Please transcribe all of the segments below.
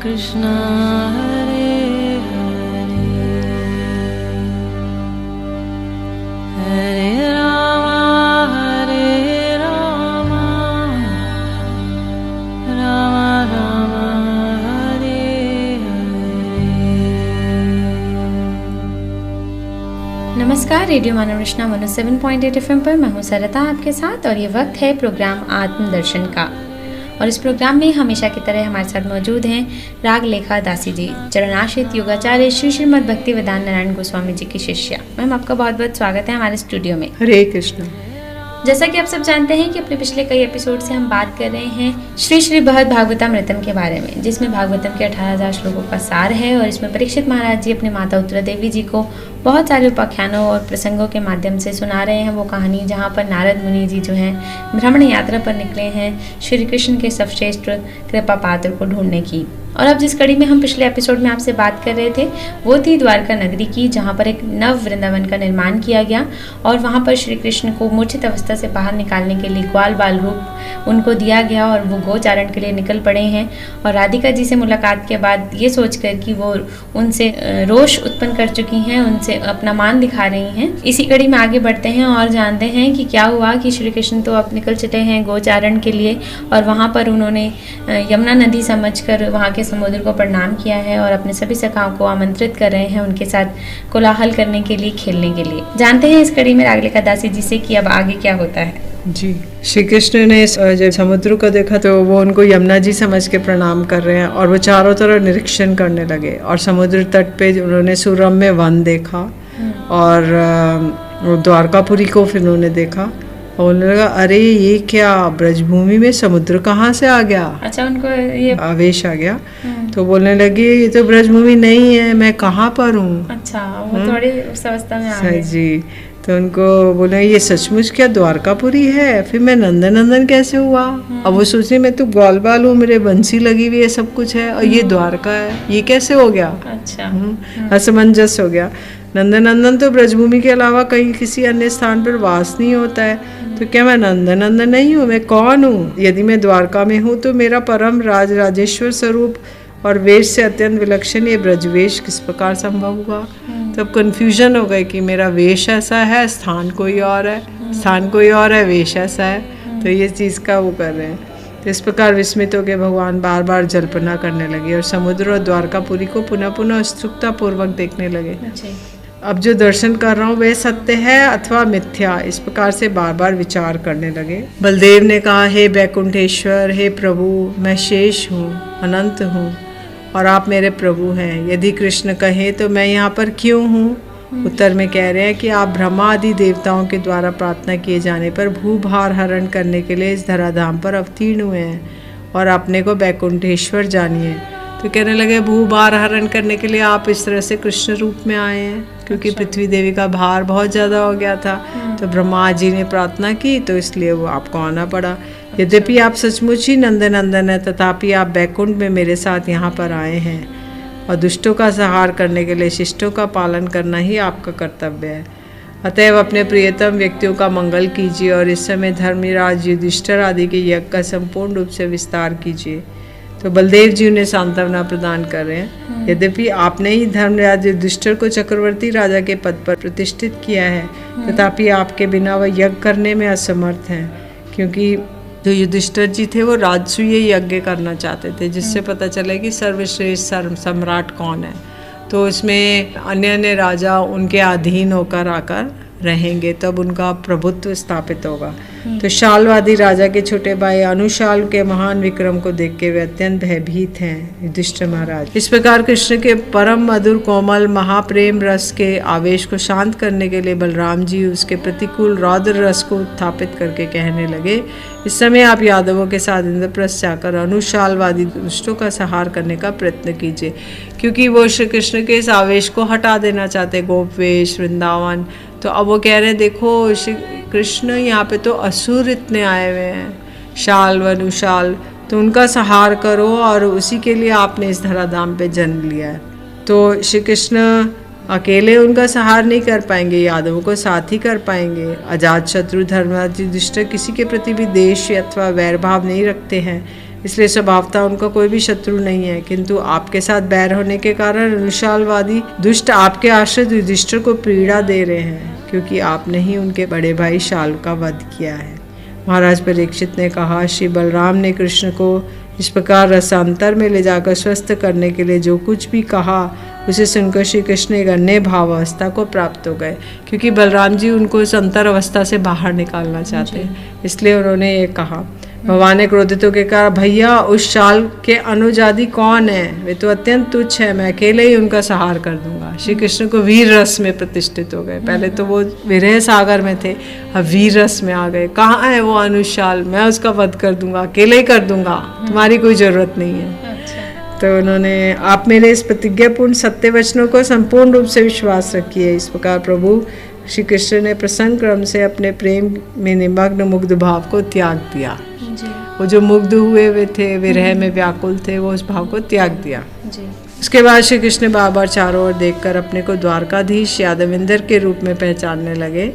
Krishna Hare Hare Hare Rama Rama Rama Hare Hare। नमस्कार, radio मानव रचना 107.8 FM पर मैं हूँ सरता आपके साथ और ये वक्त है प्रोग्राम आत्मदर्शन का। और इस प्रोग्राम में हमेशा की तरह हमारे साथ मौजूद हैं राग लेखा दासी जी, चरणाश्रित योगाचार्य श्री श्रीमद् भक्ति वेदांत नारायण गोस्वामी जी की शिष्या। मैम, आपका बहुत बहुत स्वागत है हमारे स्टूडियो में। हरे कृष्ण। जैसा कि आप सब जानते हैं कि अपने पिछले कई एपिसोड से हम बात कर रहे हैं श्री श्री बृहद भागवतामृतम के बारे में, जिसमें भागवतम के 18,000 श्लोकों का सार है। और इसमें परीक्षित महाराज जी अपने माता उत्तरा देवी जी को बहुत सारे उपाख्यानों और प्रसंगों के माध्यम से सुना रहे हैं वो कहानी, जहाँ पर नारद मुनि जी जो हैं भ्रमण यात्रा पर निकले हैं श्री कृष्ण के सर्वश्रेष्ठ कृपा पात्र को ढूंढने की। और अब जिस कड़ी में हम पिछले एपिसोड में आपसे बात कर रहे थे वो थी द्वारका नगरी की, जहाँ पर एक नव वृंदावन का निर्माण किया गया और वहाँ पर श्री कृष्ण को मूर्छित अवस्था से बाहर निकालने के लिए ग्वाल बाल रूप उनको दिया गया और वो गोचारण के लिए निकल पड़े हैं। और राधिका जी से मुलाकात के बाद ये सोचकर कि वो उनसे रोष उत्पन्न कर चुकी हैं, उनसे अपना मान दिखा रही हैं। इसी कड़ी में आगे बढ़ते हैं और जानते हैं कि क्या हुआ कि श्री कृष्ण तो अब निकल चुके हैं गोचारण के लिए और वहाँ पर उन्होंने यमुना नदी समझकर वहाँ के समुद्र को प्रणाम किया है और अपने सभी सखाओं को आमंत्रित कर रहे हैं उनके साथ कोलाहल करने के लिए, खेलने के लिए। जानते हैं इस कड़ी में राग लेखा दासी जी से कि अब आगे क्या होता है। जी, श्री कृष्ण ने जब समुद्र को देखा तो वो उनको यमुना जी समझ के प्रणाम कर रहे हैं और वो चारों तरफ निरीक्षण करने लगे। और समुद्र तट पे उन्होंने सुरम्य वन देखा और द्वारकापुरी को फिर उन्होंने देखा और उन्होंने लगा, अरे ये क्या ब्रजभूमि में समुद्र कहाँ से आ गया। अच्छा, उनको ये आवेश आ गया। तो बोलने लगे ये तो ब्रजभूमि नहीं है, मैं कहाँ पर हूँ। अच्छा, वो थोड़ी उस अवस्था में आ गए। जी, तो उनको बोले ये सचमुच क्या द्वारकापुरी है, फिर मैं नंदन कैसे हुआ। अब वो सोचे मैं तो ग्वाल बाल हूँ, मेरे बंसी लगी हुई है, सब कुछ है और ये द्वारका है, ये कैसे हो गया। अच्छा, असमंजस हो गया। नंदन तो ब्रजभूमि के अलावा कहीं किसी अन्य स्थान पर वास नहीं होता है, तो क्या मैं नंदन नहीं हूँ, मैं कौन हूँ। यदि मैं द्वारका में हूँ तो मेरा परम राजेश्वर स्वरूप और वेश से अत्यंत विलक्षण ये ब्रजवेश किस प्रकार संभव हुआ। तब कन्फ्यूजन हो गई कि मेरा वेश ऐसा है, स्थान कोई और है, वेश ऐसा है। तो ये चीज़ का वो कर रहे हैं। तो इस प्रकार विस्मित हो गए भगवान, बार बार जल्पना करने लगे और समुद्र और द्वारकापुरी को पुनः पुनः उत्सुकता पूर्वक देखने लगे। अब जो दर्शन कर रहा हूँ वह सत्य है अथवा मिथ्या, इस प्रकार से बार बार विचार करने लगे। बलदेव ने कहा, हे बैकुंठेश्वर, हे प्रभु, मैं शेष हूँ, अनंत हूँ और आप मेरे प्रभु हैं। यदि कृष्ण कहे तो मैं यहाँ पर क्यों हूँ। उत्तर में कह रहे हैं कि आप ब्रह्मा आदि देवताओं के द्वारा प्रार्थना किए जाने पर भूभार हरण करने के लिए इस धराधाम पर अवतीर्ण हुए हैं और अपने को बैकुंठेश्वर जानिए। तो कहने लगे भूभार हरण करने के लिए आप इस तरह से कृष्ण रूप में आए हैं, क्योंकि पृथ्वी देवी का भार बहुत ज़्यादा हो गया था। तो ब्रह्मा जी ने प्रार्थना की तो इसलिए वो आपको आना पड़ा। यद्यपि आप सचमुच ही नंदन है, तथापि आप बैकुंठ में मेरे साथ यहाँ पर आए हैं और दुष्टों का संहार करने के लिए शिष्टों का पालन करना ही आपका कर्तव्य है। अतएव अपने प्रियतम व्यक्तियों का मंगल कीजिए और इस समय धर्मराज युधिष्ठिर आदि के यज्ञ का संपूर्ण रूप से विस्तार कीजिए। तो बलदेव जी उन्हें सांत्वना प्रदान कर रहे हैं। यद्यपि आपने ही धर्मराज युधिष्ठिर को चक्रवर्ती राजा के पद पर प्रतिष्ठित किया है, तथापि आपके बिना वह यज्ञ करने में असमर्थ हैं, क्योंकि जो युधिष्ठिर जी थे वो राजसूय यज्ञ करना चाहते थे, जिससे पता चले कि सर्वश्रेष्ठ सम्राट कौन है। तो इसमें अन्य राजा उनके अधीन होकर आकर रहेंगे, तब उनका प्रभुत्व स्थापित होगा। तो शाल्वादी राजा के छोटे भाई अनुशाल के महान विक्रम को देख के वे अत्यंत भयभीत हैं युधिष्ठिर महाराज। इस प्रकार कृष्ण के परम मधुर कोमल महाप्रेम रस के आवेश को शांत करने के लिए बलराम जी उसके प्रतिकूल रौद्र रस को उत्थापित करके कहने लगे, इस समय आप यादवों के साथ इंद्रप्रस्थ जाकर अनुशालवादी दुष्टों का संहार करने का प्रयत्न कीजिए, क्योंकि वो श्री कृष्ण के इस आवेश को हटा देना चाहते, गोपवेश वृंदावन। तो अब वो कह रहे हैं देखो श्री कृष्ण यहाँ पे तो असुर इतने आए हुए हैं, शाल वनुशाल, तो उनका संहार करो और उसी के लिए आपने इस धराधाम पे जन्म लिया है। तो श्री कृष्ण अकेले उनका संहार नहीं कर पाएंगे, यादवों को साथ ही कर पाएंगे। अजात शत्रु धर्मराज युधिष्ठिर किसी के प्रति भी देश अथवा वैर भाव नहीं रखते हैं, इसलिए स्वभावतः उनका कोई भी शत्रु नहीं है, किंतु आपके साथ बैर होने के कारण अनुशालवादी दुष्ट आपके आश्रित युधिष्ठिर को पीड़ा दे रहे हैं, क्योंकि आपने ही उनके बड़े भाई शाल का वध किया है। महाराज परीक्षित ने कहा, श्री बलराम ने कृष्ण को इस प्रकार रसांतर में ले जाकर स्वस्थ करने के लिए जो कुछ भी कहा, उसे सुनकर श्री कृष्ण एक अन्य भावावस्था को प्राप्त हो गए, क्योंकि बलराम जी उनको इस अंतर अवस्था से बाहर निकालना चाहते हैं, इसलिए उन्होंने ये कहा। भगवान ने क्रोधित होकर कहा, भैया उस शाल के अनुजादी कौन है? वे तो अत्यंत तुच्छ है, मैं अकेले ही उनका संहार कर दूंगा। श्री कृष्ण को वीर रस में प्रतिष्ठित हो गए। पहले तो वो विरह सागर में थे, अब वीर रस में आ गए। कहाँ है वो अनुशाल? मैं उसका वध कर दूंगा, अकेले ही कर दूंगा, तुम्हारी कोई जरूरत नहीं है। तो उन्होंने, आप मेरे इस प्रतिज्ञापूर्ण सत्य वचनों को संपूर्ण रूप से विश्वास रखिए। इस प्रकार प्रभु श्री कृष्ण ने प्रसन्न क्रम से अपने प्रेम में निमग्न मुग्ध भाव को त्याग दिया। वो जो मुग्ध हुए हुए थे, विरह में व्याकुल थे, वो उस भाव को त्याग दिया। उसके बाद श्री कृष्ण बार बार चारों ओर देखकर अपने को द्वारकाधीश यादविंदर के रूप में पहचानने लगे,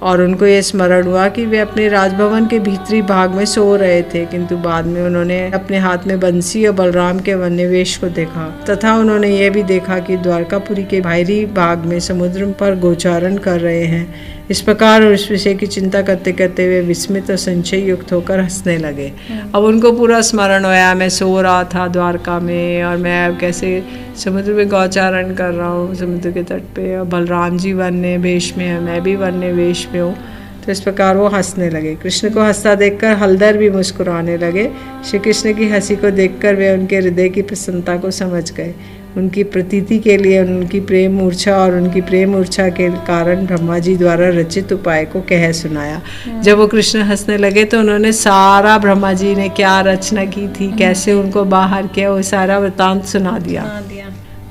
और उनको ये स्मरण हुआ कि वे अपने राजभवन के भीतरी भाग में सो रहे थे, किंतु बाद में उन्होंने अपने हाथ में बंसी और बलराम के वन्यवेश को देखा, तथा उन्होंने ये भी देखा कि द्वारकापुरी के बाहरी भाग में समुद्र पर गोचारण कर रहे हैं। इस प्रकार उस विषय की चिंता करते करते वे विस्मित और संशय युक्त होकर हंसने लगे। अब उनको पूरा स्मरण होया, मैं सो रहा था द्वारका में, और मैं अब कैसे समुद्र में गौचारण कर रहा हूँ समुद्र के तट पे, और बलराम जी वन्य वेश में है, मैं भी वन्य वेश में हूँ। तो इस प्रकार वो हंसने लगे। कृष्ण को हंसता देखकर हलधर भी मुस्कुराने लगे। श्री कृष्ण की हंसी को देखकर वे उनके हृदय की प्रसन्नता को समझ गए। उनकी प्रतीति के लिए उनकी प्रेम मूर्छा और उनकी प्रेम मूर्छा के कारण ब्रह्मा जी द्वारा रचित उपाय को कह सुनाया। जब वो कृष्ण हंसने लगे तो उन्होंने सारा ब्रह्मा जी ने क्या रचना की थी, कैसे उनको बाहर किया, वो सारा वृतांत सुना दिया।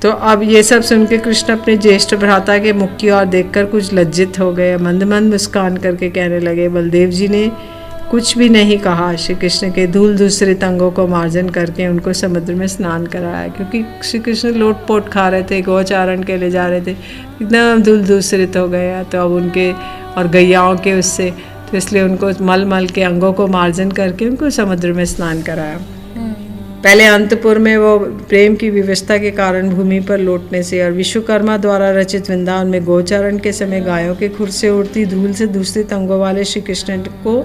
तो अब ये सब सुनकर कृष्ण अपने ज्येष्ठ भ्राता के मुख की ओर देखकर कुछ लज्जित हो गए। मंद मंद मुस्कान करके कहने लगे, बलदेव जी ने कुछ भी नहीं कहा। श्री कृष्ण के धूल दूसरित अंगों को मार्जन करके उनको समुद्र में स्नान कराया, क्योंकि श्री कृष्ण लोट पोट खा रहे थे, गौचारण के ले जा रहे थे, एकदम धूल दूसरित हो गया। तो अब उनके और गैयाओं के उससे, तो इसलिए उनको मल मल के अंगों को मार्जन करके उनको समुद्र में स्नान कराया। पहले अंतपुर में वो प्रेम की विवशता के कारण भूमि पर लौटने से और विश्वकर्मा द्वारा रचित वृंदावन में गोचारण के समय गायों के खुर से उड़ती धूल से दूसरे अंगों वाले श्री कृष्ण को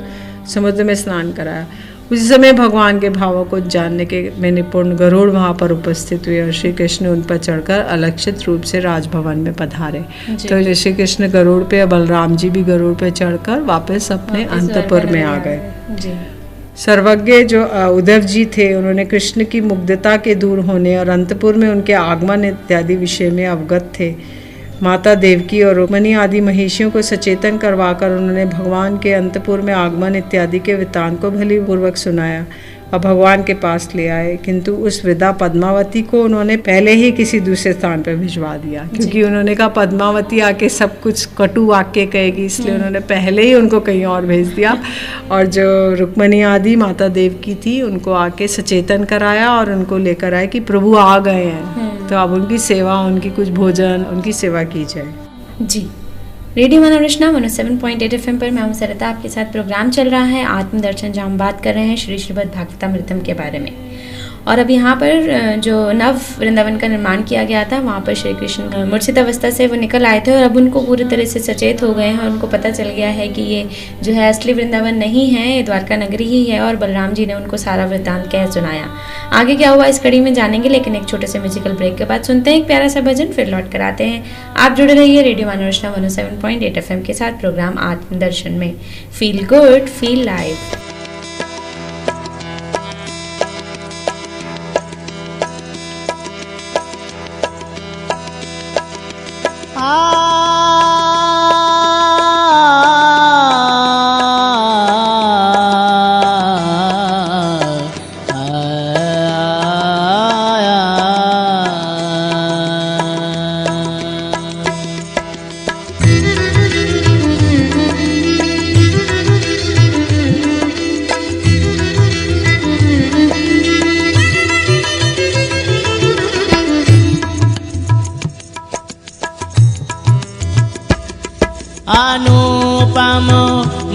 समुद्र में स्नान कराया। उसी समय भगवान के भावों को जानने के में निपुण गरुड़ वहाँ पर उपस्थित हुए और श्री कृष्ण उन पर चढ़कर अलक्षित रूप से राजभवन में पधारे। तो श्री कृष्ण गरुड़ पे और बलराम जी भी गरुड़ पे चढ़कर वापस अपने अंतपुर में आ गए। सर्वज्ञ जो उद्धव जी थे, उन्होंने कृष्ण की मुग्धता के दूर होने और अंतपुर में उनके आगमन इत्यादि विषय में अवगत थे। माता देवकी और रुक्मिणी आदि महिषियों को सचेतन करवाकर उन्होंने भगवान के अंतपुर में आगमन इत्यादि के वृत्तांत को भली पूर्वक सुनाया और भगवान के पास ले आए, किंतु उस वृद्धा पद्मावती को उन्होंने पहले ही किसी दूसरे स्थान पर भिजवा दिया, क्योंकि उन्होंने कहा पद्मावती आके सब कुछ कटु वाक्य कहेगी, इसलिए उन्होंने पहले ही उनको कहीं और भेज दिया। और जो रुक्मिणी आदि माता देवकी थी, उनको आके सचेतन कराया और उनको लेकर आए कि प्रभु आ गए हैं, तो अब उनकी सेवा, उनकी कुछ भोजन, उनकी सेवा की जाए। जी, रेडियो मनोरचना 107.8 FM पर मैं हूं सरिता, आपके साथ प्रोग्राम चल रहा है आत्मदर्शन, जहाँ हम बात कर रहे हैं श्री श्रीमद् भागवतामृतम के बारे में। और अब यहाँ पर जो नव वृंदावन का निर्माण किया गया था, वहाँ पर श्री कृष्ण मूर्छित अवस्था से वो निकल आए थे और अब उनको पूरी तरह से सचेत हो गए हैं और उनको पता चल गया है कि ये जो है असली वृंदावन नहीं है, ये द्वारका नगरी ही है। और बलराम जी ने उनको सारा वृत्तांत कह सुनाया। आगे क्या हुआ इस कड़ी में जानेंगे, लेकिन एक छोटे से म्यूजिकल ब्रेक के बाद सुनते हैं एक प्यारा सा भजन, फिर लौट कर आते हैं। आप जुड़े रहिए रेडियो मनोरचना 107.8 FM के साथ प्रोग्राम आत्मदर्शन में। Feel good, feel live. Anupam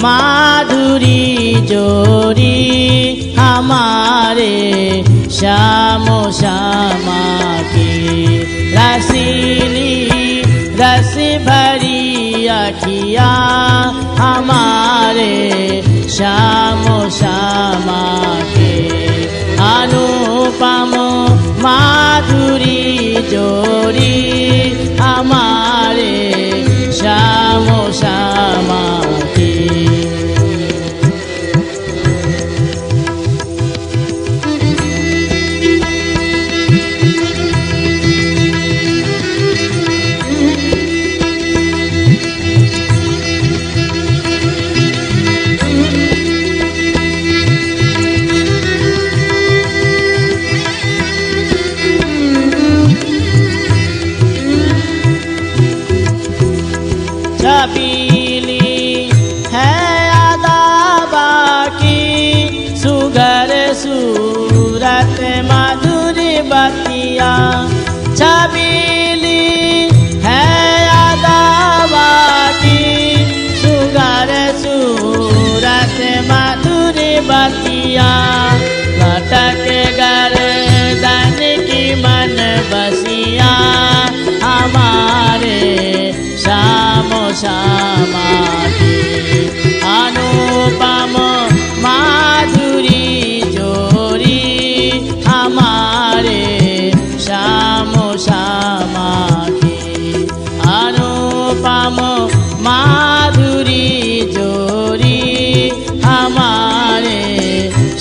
Madhuri जोड़ी हमारे श्यामो श्यामा की रसीली रस भरी अखिया हमारे श्यामो श्यामा के अनुपम माधुरी जोड़ी हमारे श्यामो श्यामा की। छबीली है अदा बाकी सुगर सूरत मधुर बतिया। छबीली है अदा बाकी सुगर सूरत मधुर बतिया। लटक गर्दन की मन बसिया हमारे श्यामो श्यामा की अनुपम माधुरी जोड़ी हमारे श्यामो श्यामा की अनुपम माधुरी जोड़ी हमारे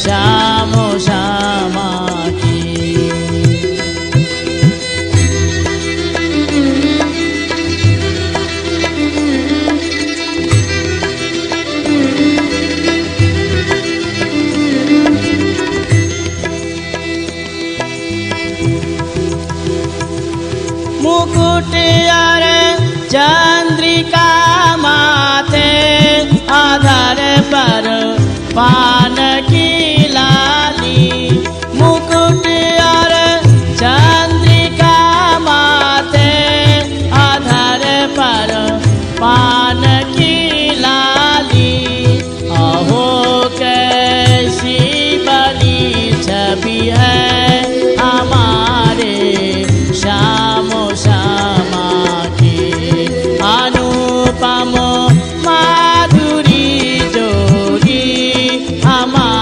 श्यामो श्यामा की। मुकुट और चंद्रिका माथे आधार पर पान की लाली। मुकुट और चंद्रिका माथे आधार पर पान की लाली। अहो कैसी बड़ी छवि है हमारे श्यामो श्यामा की अनुपम माधुरी जोड़ी हमारे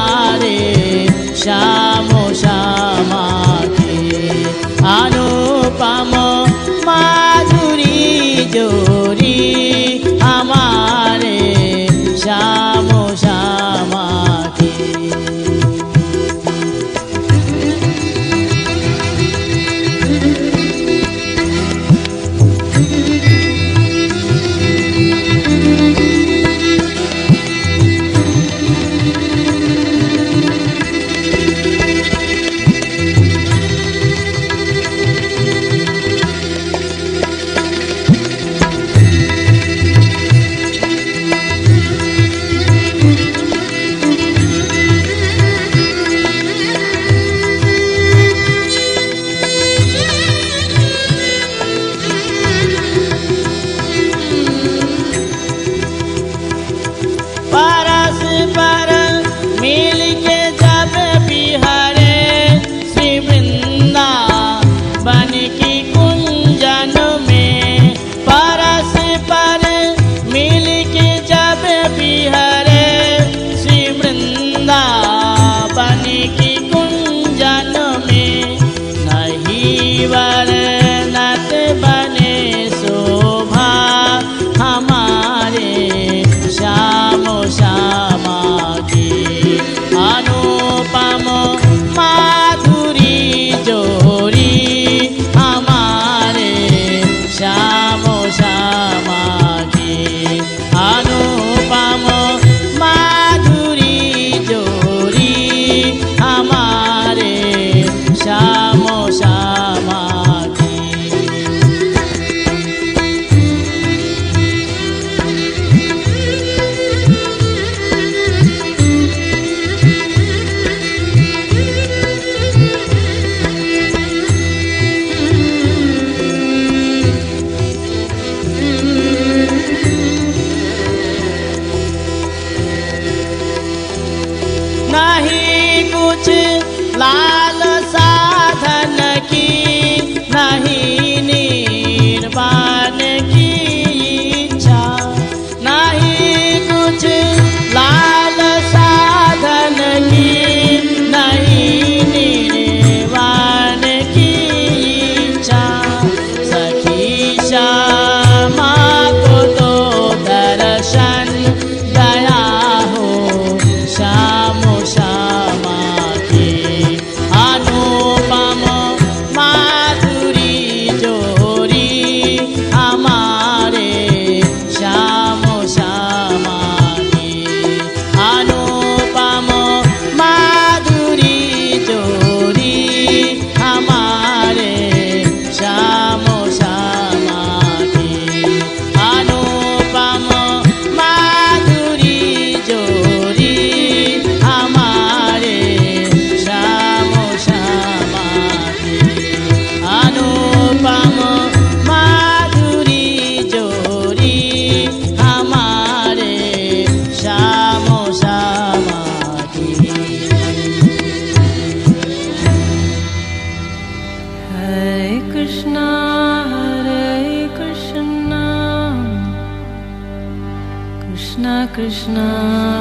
Krishna Krishna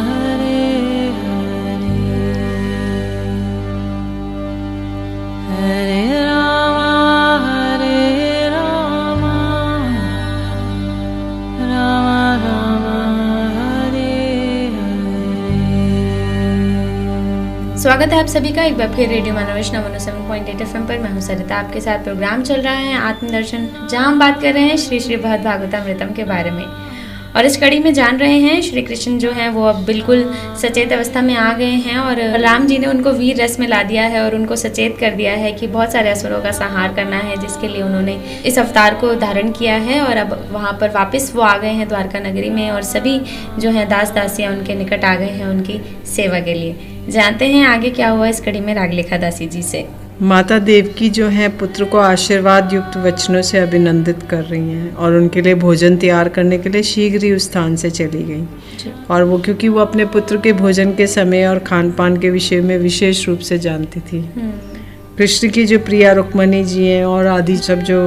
Hare Hare Hare Rama Rama Rama Hare Hare। स्वागत है आप सभी का एक बार फिर रेडियो मानवेश 107.8 FM पर। मैं हूं सरिता, आपके साथ प्रोग्राम चल रहा है आत्मदर्शन, जहां हम बात कर रहे हैं श्री श्री भगवद भागवतामृतम के बारे में। और इस कड़ी में जान रहे हैं श्री कृष्ण जो हैं वो अब बिल्कुल सचेत अवस्था में आ गए हैं और राम जी ने उनको वीर रस में ला दिया है और उनको सचेत कर दिया है कि बहुत सारे असुरों का संहार करना है, जिसके लिए उन्होंने इस अवतार को धारण किया है। और अब वहाँ पर वापस वो आ गए हैं द्वारका नगरी में और सभी जो हैं दास दासियाँ उनके निकट आ गए हैं उनकी सेवा के लिए। जानते हैं आगे क्या हुआ इस कड़ी में रागलेखा दासी जी से। माता देवकी जो है पुत्र को आशीर्वाद युक्त वचनों से अभिनंदित कर रही हैं और उनके लिए भोजन तैयार करने के लिए शीघ्र ही उस स्थान से चली गई। और वो क्योंकि वो अपने पुत्र के भोजन के समय और खान पान के विषय में विशेष रूप से जानती थी। कृष्ण की जो प्रिया रुक्मणी जी हैं और आदि सब जो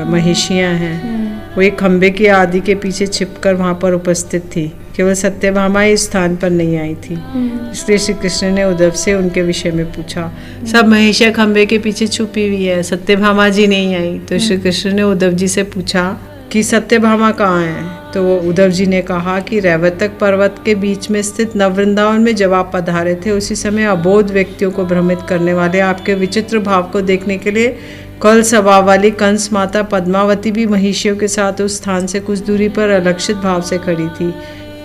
महिषियाँ हैं वो एक खंबे की आदि के पीछे छिपकर वहाँ पर उपस्थित थी। केवल सत्यभामा इस स्थान पर नहीं आई थी, इसलिए श्री कृष्ण ने उद्धव से उनके विषय में पूछा। सब महिषियाँ खंबे के पीछे छुपी हुई है, सत्यभामा जी नहीं आई। तो श्री कृष्ण ने उद्धव जी से पूछा कि सत्यभामा कहाँ है। तो उद्धव जी ने कहा कि रैवतक पर्वत के बीच में स्थित नववृंदावन में जब आप पधारे थे उसी समय अबोध व्यक्तियों को भ्रमित करने वाले आपके विचित्र भाव को देखने के लिए कल स्वभाव वाली कंस माता पद्मावती भी महिषियों के साथ उस स्थान से कुछ दूरी पर अलक्षित भाव से खड़ी थी।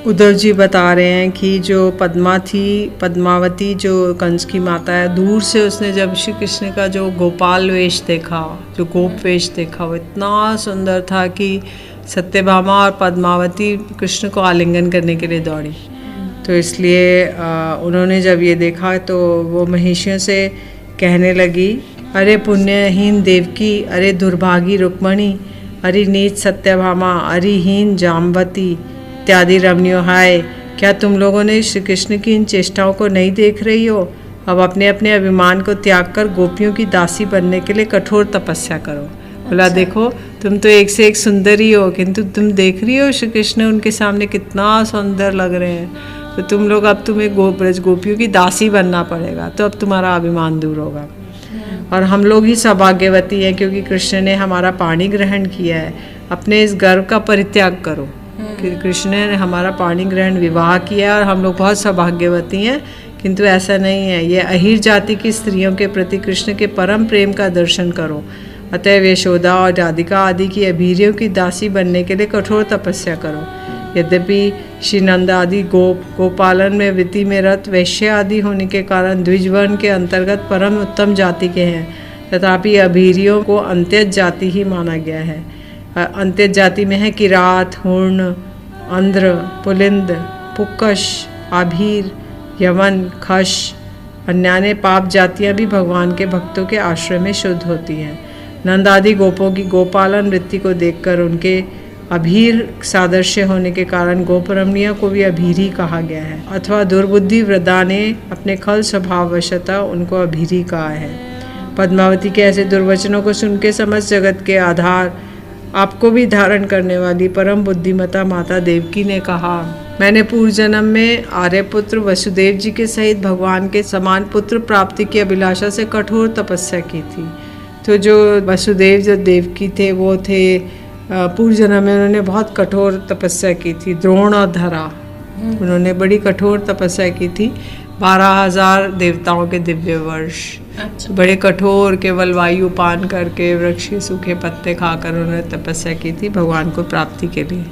उद्धव जी बता रहे हैं कि जो पद्मावती जो कंस की माता है, दूर से उसने जब श्री कृष्ण का जो गोपाल वेश देखा, जो गोप वेश देखा, वो इतना सुंदर था कि सत्यभामा और पद्मावती कृष्ण को आलिंगन करने के लिए दौड़ी। तो इसलिए उन्होंने जब ये देखा तो वो महिषियों से कहने लगी, अरे पुण्यहीन देवकी, अरे दुर्भागी रुक्मणी, अरे नीच सत्यभामा, अरे हीन जाम्बती इत्यादि रमणियों, हाय क्या तुम लोगों ने श्री कृष्ण की इन चेष्टाओं को नहीं देख रही हो। अब अपने अपने अभिमान को त्याग कर गोपियों की दासी बनने के लिए कठोर तपस्या करो। बोला देखो तुम तो एक से एक सुंदर ही हो, किंतु तुम देख रही हो श्री कृष्ण उनके सामने कितना सुंदर लग रहे हैं। तो तुम लोग अब तुम्हें ब्रज गोपियों की दासी बनना पड़ेगा, तो अब तुम्हारा अभिमान दूर होगा। और हम लोग ही सौभाग्यवती हैं क्योंकि कृष्ण ने हमारा पाणी ग्रहण किया है। अपने इस गर्व का परित्याग करो कि कृष्ण ने हमारा पाणी ग्रहण विवाह किया और हम लोग बहुत सौभाग्यवती हैं, किंतु ऐसा नहीं है। ये अहीर जाति की स्त्रियों के प्रति कृष्ण के परम प्रेम का दर्शन करो। अतएव यशोदा और राधिका आदि की अभीरियों की दासी बनने के लिए कठोर तपस्या करो। यद्यपि श्री नंद आदि गोपालन में वृत्ति में रत वैश्य आदि होने के कारण द्विजवर्ण के अंतर्गत परम उत्तम जाति के हैं, तथापि अभीरियों को अंत्यज जाति ही माना गया है। अंत्यज जाति में है किरात, हूर्ण, अंध्र, पुलिंद, पुक्कश, आभीर, यवन, खश। अन्यान्य पाप जातियाँ भी भगवान के भक्तों के आश्रय में शुद्ध होती हैं। नंद आदि गोपों की गोपालन वृत्ति को देखकर उनके अभीर सादृश्य होने के कारण गोपरमणिया को भी अभीरी कहा गया है, अथवा दुर्बुद्धि वृद्धा ने अपने खल स्वभाववशतः उनको अभीरी कहा है। पद्मावती के ऐसे दुर्वचनों को सुन के समस्त जगत के आधार आपको भी धारण करने वाली परम बुद्धिमता माता देवकी ने कहा, मैंने पूर्व जन्म में आर्यपुत्र वसुदेव जी के सहित भगवान के समान पुत्र प्राप्ति की अभिलाषा से कठोर तपस्या की थी। तो जो वसुदेव जो देवकी थे वो थे पूर्व जन्म में उन्होंने बहुत कठोर तपस्या की थी। द्रोण और धरा उन्होंने बड़ी कठोर तपस्या की थी। 12,000 देवताओं के दिव्य वर्ष। अच्छा। बड़े कठोर केवल वायु पान करके वृक्ष के सूखे पत्ते खाकर उन्होंने तपस्या की थी भगवान को प्राप्ति के लिए।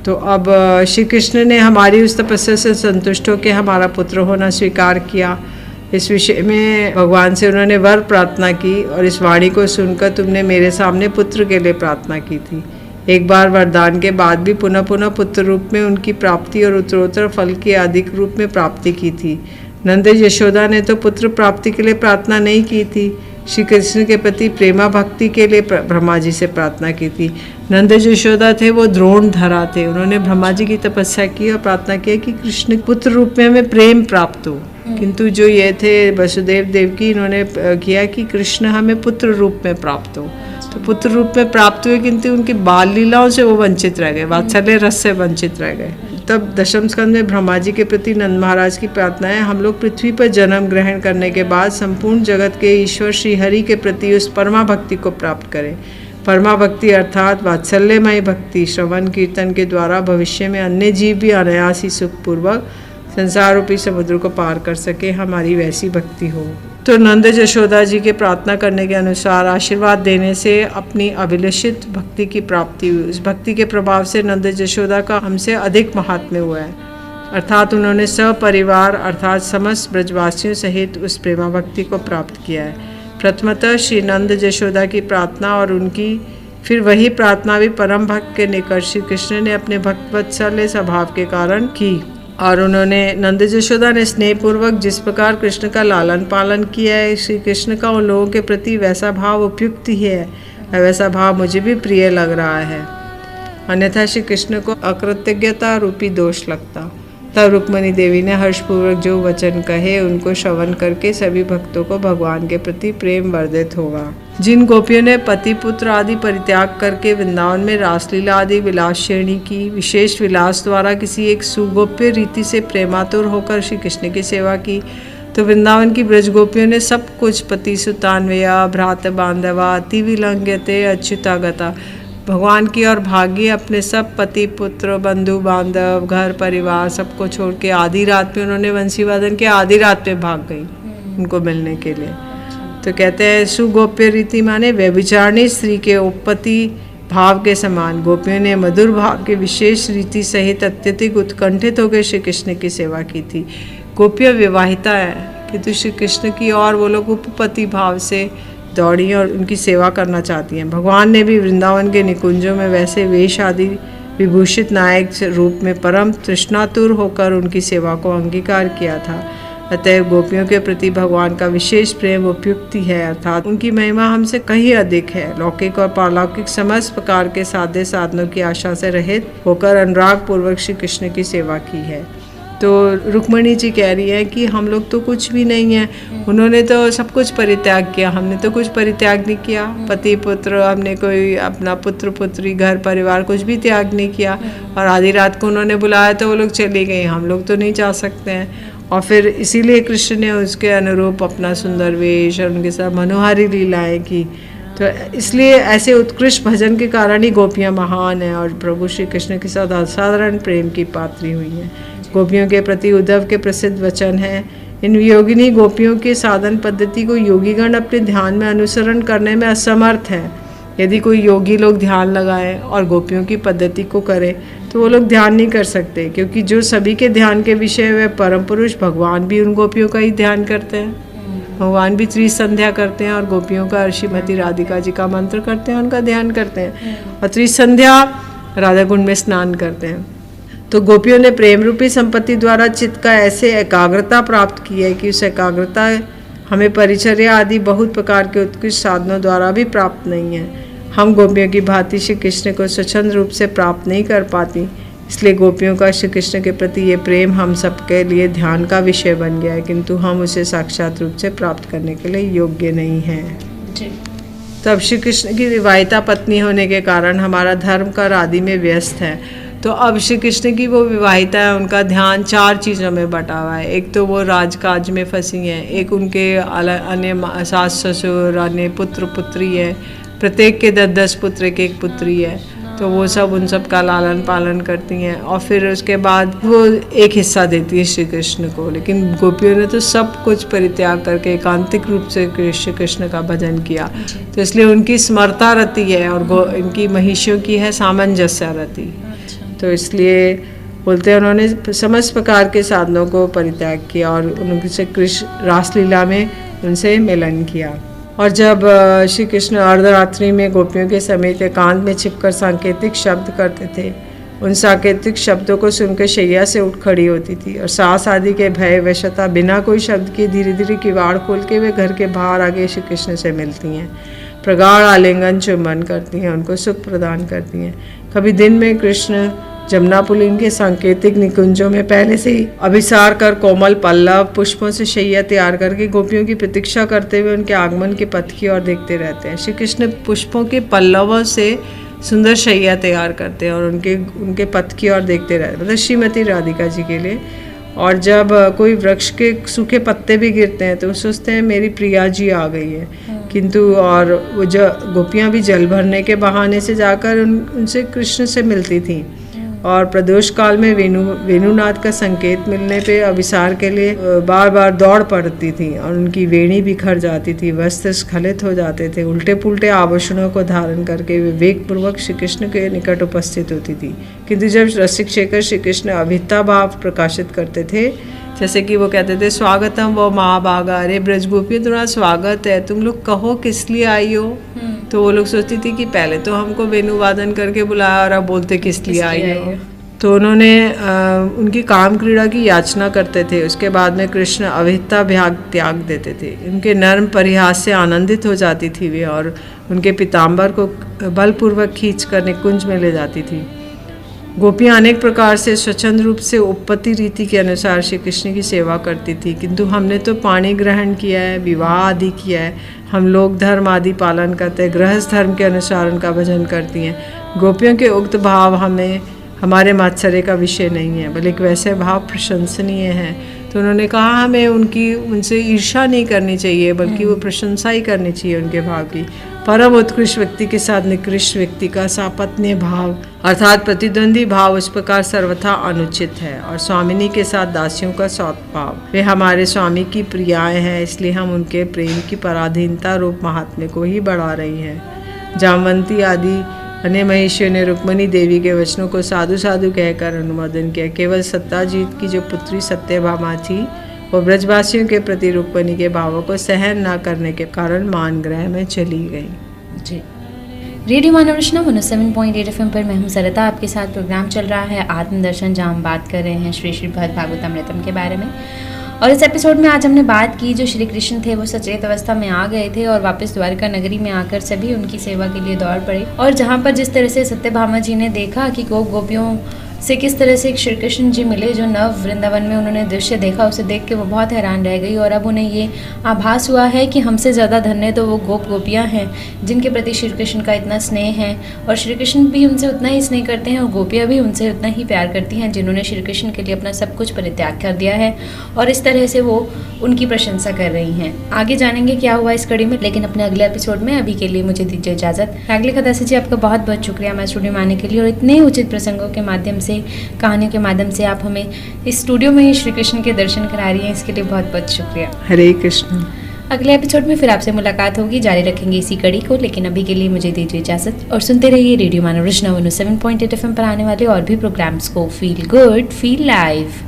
तो अब श्री कृष्ण ने हमारी उस तपस्या से संतुष्ट होकर हमारा पुत्र होना स्वीकार किया। इस विषय में भगवान से उन्होंने वर प्रार्थना की और इस वाणी को सुनकर तुमने मेरे सामने पुत्र के लिए प्रार्थना की थी। एक बार वरदान के बाद भी पुनः पुनः पुत्र रूप में उनकी प्राप्ति और उत्तरोत्तर फल की अधिक रूप में प्राप्ति की थी। नंद यशोदा ने तो पुत्र प्राप्ति के लिए प्रार्थना नहीं की थी, श्री कृष्ण के प्रति प्रेमा भक्ति के लिए ब्रह्मा जी से प्रार्थना की थी। नंद यशोदा थे वो द्रोण धरा थे, उन्होंने ब्रह्मा जी की तपस्या की और प्रार्थना की कि कृष्ण पुत्र रूप में हमें प्रेम प्राप्त हो। किंतु जो ये थे वसुदेव देवकी, इन्होंने किया कि कृष्ण हमें पुत्र रूप में प्राप्त हो। तो पुत्र रूप में प्राप्त हुए, किंतु उनकी बाल लीलाओं से वो वंचित रह गए, वात्सल्य रस से वंचित रह गए। तब दशम स्कंद में ब्रह्मा जी के प्रति नंद महाराज की प्रार्थना है, हम लोग पृथ्वी पर जन्म ग्रहण करने के बाद संपूर्ण जगत के ईश्वर श्री हरि के प्रति उस परमा भक्ति को प्राप्त करें। परमा भक्ति अर्थात वात्सल्यमय भक्ति श्रवण कीर्तन के द्वारा भविष्य में अन्य जीव भी अनायास ही सुखपूर्वक संसार रूपी समुद्र को पार कर सके, हमारी वैसी भक्ति हो। तो नंद यशोदा जी के प्रार्थना करने के अनुसार आशीर्वाद देने से अपनी अभिलषित भक्ति की प्राप्ति हुई। उस भक्ति के प्रभाव से नंद यशोदा का हमसे अधिक महात्म्य हुआ है, अर्थात उन्होंने सपरिवार अर्थात समस्त ब्रजवासियों सहित उस प्रेमा भक्ति को प्राप्त किया है। प्रथमतः श्री नंद यशोदा की प्रार्थना और उनकी फिर वही प्रार्थना भी परम भक्त के निकट श्री कृष्ण ने अपने भक्तवत्सल्य स्वभाव के कारण की, और उन्होंने नंद यशोदा ने स्नेहपूर्वक जिस प्रकार कृष्ण का लालन पालन किया है, श्री कृष्ण का उन लोगों के प्रति वैसा भाव उपयुक्त ही है, वैसा भाव मुझे भी प्रिय लग रहा है, अन्यथा श्री कृष्ण को अकृतज्ञता रूपी दोष लगता। तब रुक्मणी देवी ने हर्षपूर्वक जो वचन कहे उनको श्रवण करके सभी भक्तों को भगवान के प्रति प्रेम वर्धित होगा। जिन गोपियों ने पति पुत्र आदि परित्याग करके वृंदावन में रासलीला आदि विलास श्रेणी की विशेष विलास द्वारा किसी एक सुगोप्य रीति से प्रेमातुर होकर श्री कृष्ण की सेवा की, तो वृंदावन की ब्रज गोपियों ने सब कुछ पति सुतान्वया भ्रात बांधवा अति विलंघ्यते अच्युतागता भगवान की और भागी अपने सब पति पुत्र बंधु बांधव घर परिवार सबको छोड़ के आधी रात में उन्होंने वंशी वादन के आधी रात में भाग गई उनको मिलने के लिए। तो कहते हैं सुगोप्य रीति माने व्यभिचारिणी स्त्री के उपपति भाव के समान गोपियों ने मधुर भाव के विशेष रीति सहित अत्यधिक उत्कंठित होकर श्री कृष्ण की सेवा की थी। गोपियाँ विवाहिता है किंतु श्री कृष्ण की और वो लोग उपपति भाव से दौड़ी और उनकी सेवा करना चाहती हैं। भगवान ने भी वृंदावन के निकुंजों में वैसे वेश आदि विभूषित नायक रूप में परम तृष्णातुर होकर उनकी सेवा को अंगीकार किया था। अतएव गोपियों के प्रति भगवान का विशेष प्रेम उपयुक्ति है, अर्थात उनकी महिमा हमसे कहीं अधिक है। लौकिक और पारलौकिक समस्त प्रकार के साध्य साधनों की आशा से रहित होकर अनुराग पूर्वक श्री कृष्ण की सेवा की है। तो रुक्मणी जी कह रही है कि हम लोग तो कुछ भी नहीं है, उन्होंने तो सब कुछ परित्याग किया, हमने तो कुछ परित्याग नहीं किया। पति पुत्र हमने कोई अपना पुत्र पुत्री घर परिवार कुछ भी त्याग नहीं किया, और आधी रात को उन्होंने बुलाया तो वो लोग चले गए, हम लोग तो नहीं जा सकते हैं। और फिर इसीलिए कृष्ण ने उसके अनुरूप अपना सुंदर वेश और उनके साथ मनोहारी लीलाएं की। तो इसलिए ऐसे उत्कृष्ट भजन के कारण ही गोपियाँ महान हैं और प्रभु श्री कृष्ण के साथ असाधारण प्रेम की पात्री हुई हैं। गोपियों के प्रति उद्धव के प्रसिद्ध वचन हैं, इन योगिनी गोपियों के साधन पद्धति को योगीगण अपने ध्यान में अनुसरण करने में असमर्थ हैं। यदि कोई योगी लोग ध्यान लगाएं और गोपियों की पद्धति को करें तो वो लोग ध्यान नहीं कर सकते, क्योंकि जो सभी के ध्यान के विषय वे परम पुरुष भगवान भी उन गोपियों का ही ध्यान करते हैं। भगवान भी त्रिसंध्या करते हैं और गोपियों का श्रीमती राधिका जी का मंत्र करते हैं, उनका ध्यान करते हैं, और त्रिसंध्या राधा कुंड में स्नान करते हैं। तो गोपियों ने प्रेम रूपी संपत्ति द्वारा चित्त का ऐसे एकाग्रता प्राप्त की है कि उस एकाग्रता हमें परिचर्या आदि बहुत प्रकार के उत्कृष्ट साधनों द्वारा भी प्राप्त नहीं है। हम गोपियों की भांति श्री कृष्ण को स्वच्छंद रूप से प्राप्त नहीं कर पाती, इसलिए गोपियों का श्री कृष्ण के प्रति ये प्रेम हम सबके लिए ध्यान का विषय बन गया है, किंतु हम उसे साक्षात रूप से प्राप्त करने के लिए योग्य नहीं हैं। तब श्री कृष्ण की विवाहिता पत्नी होने के कारण हमारा धर्म कर आदि में व्यस्त है। तो अब श्री कृष्ण की वो विवाहिता है, उनका ध्यान चार चीज़ों में बटा हुआ है। एक तो वो राजकाज में फंसी हैं, एक उनके अन्य सास ससुर अन्य पुत्र पुत्री है, प्रत्येक के 10-10 पुत्र एक पुत्री है, तो वो सब उन सब का लालन पालन करती हैं, और फिर उसके बाद वो एक हिस्सा देती है श्री कृष्ण को। लेकिन गोपियों ने तो सब कुछ परित्याग करके एकांतिक रूप से श्री कृष्ण का भजन किया, तो इसलिए उनकी स्मरता रति है और इनकी महिषियों की है सामंजस्य रति। तो इसलिए बोलते हैं उन्होंने समस्त प्रकार के साधनों को परित्याग किया और उनसे कृष्ण रासलीला में उनसे मिलन किया। और जब श्री कृष्ण अर्धरात्रि में गोपियों के समेत एकांत में छिपकर सांकेतिक शब्द करते थे, उन सांकेतिक शब्दों को सुनकर शैया से उठ खड़ी होती थी और सास आदि के भय वशता बिना कोई शब्द के धीरे धीरे किवाड़ खोल के वे घर के बाहर आगे श्री कृष्ण से मिलती हैं, प्रगाढ़ आलिंगन चुम्बन करती हैं, उनको सुख प्रदान करती हैं। कभी दिन में कृष्ण जमुनापुलिन के सांकेतिक निकुंजों में पहले से ही अभिसार कर कोमल पल्लव पुष्पों से शैया तैयार करके गोपियों की प्रतीक्षा करते हुए उनके आगमन के पथ की ओर देखते रहते हैं। श्री कृष्ण पुष्पों के पल्लवों से सुंदर शैया तैयार करते हैं और उनके पथ की ओर देखते रहते, मतलब श्रीमती राधिका जी के लिए। और जब कोई वृक्ष के सूखे पत्ते भी गिरते हैं तो वो सोचते हैं मेरी प्रिया जी आ गई है, किंतु और वो गोपियाँ भी जल भरने के बहाने से जाकर उनसे कृष्ण से मिलती थीं। और प्रदोष काल में वेणुनाद का संकेत मिलने पे अभिसार के लिए बार बार दौड़ पड़ती थी और उनकी वेणी बिखर जाती थी, वस्त्र स्खलित हो जाते थे, उल्टे पुल्टे आभूषणों को धारण करके विवेकपूर्वक श्री कृष्ण के निकट उपस्थित होती थी। किंतु जब रसिक शेखर श्री कृष्ण अभिता भाव प्रकाशित करते थे, जैसे कि वो कहते थे स्वागतम वो महाभागा, अरे ब्रजगोपियों तुम्हारा स्वागत है, तुम लोग कहो किस लिए आई हो। तो वो लोग सोचती थी कि पहले तो हमको वेणु वादन करके बुलाया और अब बोलते किस लिए आई हो। तो उन्होंने उनकी काम क्रीड़ा की याचना करते थे। उसके बाद में कृष्ण अभिता भाग त्याग देते थे। उनके नर्म परिहास से आनंदित हो जाती थी वे और उनके पीताम्बर को बलपूर्वक खींच कर निकुंज में ले जाती थी। गोपियाँ अनेक प्रकार से स्वच्छंद रूप से उपपत्ति रीति के अनुसार श्री कृष्ण की सेवा करती थी, किंतु हमने तो पाणी ग्रहण किया है, विवाह आदि किया है, हम लोग धर्म आदि पालन करते हैं, गृहस्थ धर्म के अनुसार उनका भजन करती हैं। गोपियों के उक्त भाव हमारे मात्सर्य का विषय नहीं है, बल्कि वैसे भाव प्रशंसनीय हैं। तो उन्होंने कहा हमें उनसे ईर्ष्या नहीं करनी चाहिए, बल्कि वो प्रशंसा ही करनी चाहिए उनके भाव की। परम उत्कृष्ट व्यक्ति के साथ निकृष्ट व्यक्ति का सापत्न्य भाव अर्थात प्रतिद्वंदी भाव उस प्रकार सर्वथा अनुचित है। और स्वामिनी के साथ दासियों का सौतभाव, वे हमारे स्वामी की प्रियाएं हैं, इसलिए हम उनके प्रेम की पराधीनता रूप महात्म्य को ही बढ़ा रही हैं। जामवंती आदि अन्य महिषियों ने रुक्मणी देवी के वचनों को साधु साधु कहकर अनुमोदन किया। केवल सत्ताजीत की जो पुत्री सत्यभामा थी, वो ब्रजवासियों के प्रति रुक्मणी के भावों को सहन न करने के कारण मानगृह में चली गई। जी, रेडियो मानव रचना 107.8 FM पर मैं हूं सरिता, आपके साथ प्रोग्राम चल रहा है आत्मदर्शन, जहाँ हम बात कर रहे हैं श्री श्री भगवद भागवतामृतम के बारे में। और इस एपिसोड में आज हमने बात की जो श्री कृष्ण थे वो सचेत अवस्था में आ गए थे और वापस द्वारका नगरी में आकर सभी उनकी सेवा के लिए दौड़ पड़े। और जहाँ पर जिस तरह से सत्यभामा जी ने देखा कि गोपियों से किस तरह से श्री कृष्ण जी मिले, जो नव वृंदावन में उन्होंने दृश्य देखा, उसे देख के वो बहुत हैरान रह गई। और अब उन्हें ये आभास हुआ है कि हमसे ज़्यादा धन्य तो वो गोपियाँ हैं जिनके प्रति श्री कृष्ण का इतना स्नेह है, और श्री कृष्ण भी उनसे उतना ही स्नेह करते हैं और गोपियाँ भी उनसे उतना ही प्यार करती हैं, जिन्होंने श्री कृष्ण के लिए अपना सब कुछ परित्याग कर दिया है। और इस तरह से वो उनकी प्रशंसा कर रही हैं। आगे जानेंगे क्या हुआ इस कड़ी में, लेकिन अपने अगले एपिसोड में। अभी के लिए मुझे दीजिए इजाज़त। रागली खदासी जी, आपका बहुत बहुत शुक्रिया मैं स्टूडियो में आने के लिए, और इतने उचित प्रसंगों के माध्यम से, कहानियों के माध्यम से आप हमें इस स्टूडियो में ही श्री कृष्ण के दर्शन करा रही हैं, इसके लिए बहुत बहुत शुक्रिया। हरे कृष्ण। अगले एपिसोड में फिर आपसे मुलाकात होगी, जारी रखेंगे इसी कड़ी को, लेकिन अभी के लिए मुझे दीजिए इजाजत और सुनते रहिए रेडियो मानव रचना 107.8 FM पर आने वाले और भी प्रोग्राम्स को। Feel good, feel live.